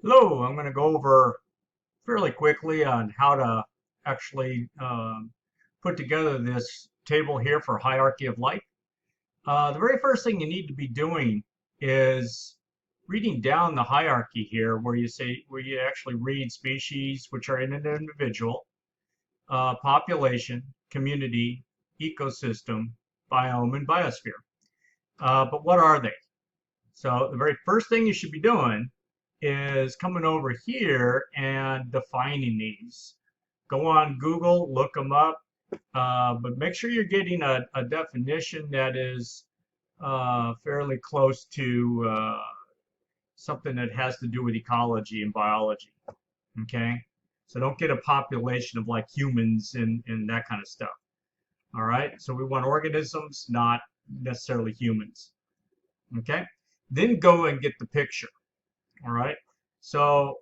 Hello, I'm going to go over fairly quickly on how to actually put together this table here for hierarchy of life. The very first thing you need to be doing is reading down the hierarchy here where you actually read species, which are in an individual, population, community, ecosystem, biome, and biosphere. But what are they? So the very first thing you should be doing is coming over here and defining these. Go on Google, look them up, but make sure you're getting a definition that is fairly close to something that has to do with ecology and biology. Okay, so don't get a population of like humans and that kind of stuff. All right, so we want organisms, not necessarily humans. Okay, then go and get the picture. All right, so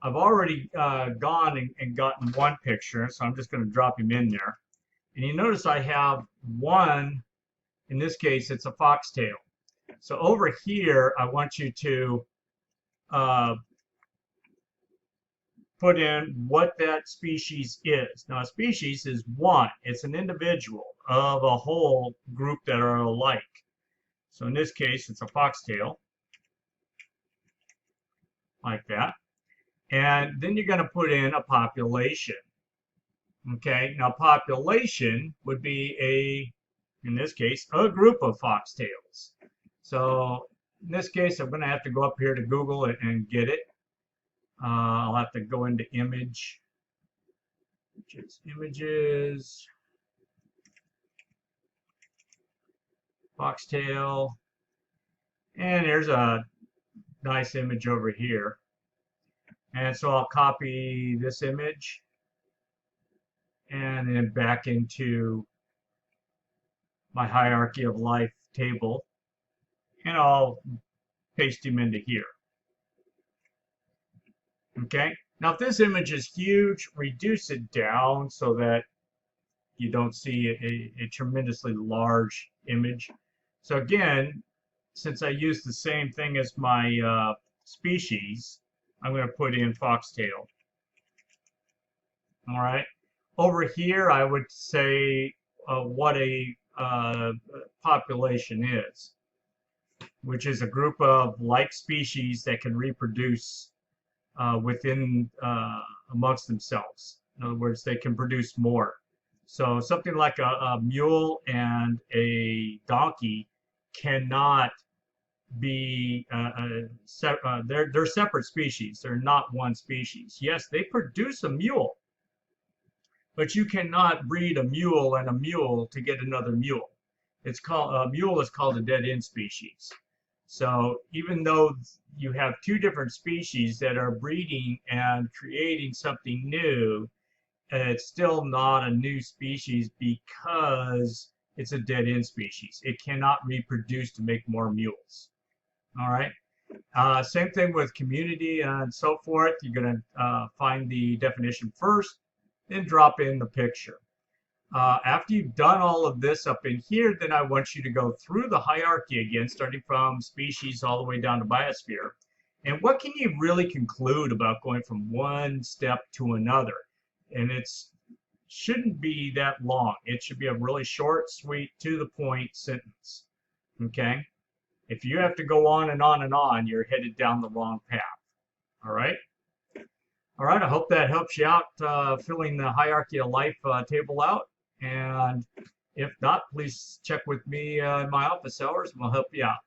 I've already gone and gotten one picture, so I'm just going to drop him in there. And you notice I have one, in this case, it's a foxtail. So over here, I want you to put in what that species is. Now, a species is one. It's an individual of a whole group that are alike. So in this case, it's a foxtail, like that. And then you're going to put in a population. Okay, now population would be in this case, a group of foxtails. So in this case, I'm going to have to go up here to Google it and get it. I'll have to go into image, which is images, foxtail, and there's a nice image over here. And so I'll copy this image and then back into my hierarchy of life table, and I'll paste him into here. Okay, now if this image is huge, reduce it down so that you don't see a tremendously large image. So again, since I use the same thing as my species, I'm going to put in foxtail. All right. Over here, I would say what a population is, which is a group of like species that can reproduce within amongst themselves. In other words, they can produce more. So something like a mule and a donkey cannot be they're separate species. They're not one species. Yes, they produce a mule, but you cannot breed a mule and a mule to get another mule. It's called a mule is called a dead-end species. So even though you have two different species that are breeding and creating something new, it's still not a new species because it's a dead-end species. It cannot reproduce to make more mules. All right. Same thing with community and so forth. You're going to find the definition first, then drop in the picture. After you've done all of this up in here, then I want you to go through the hierarchy again, starting from species all the way down to biosphere. And what can you really conclude about going from one step to another? And it shouldn't be that long. It should be a really short, sweet, to the point sentence. Okay? If you have to go on and on and on, you're headed down the wrong path. All right? All right, I hope that helps you out filling the hierarchy of life table out. And if not, please check with me in my office hours and we'll help you out.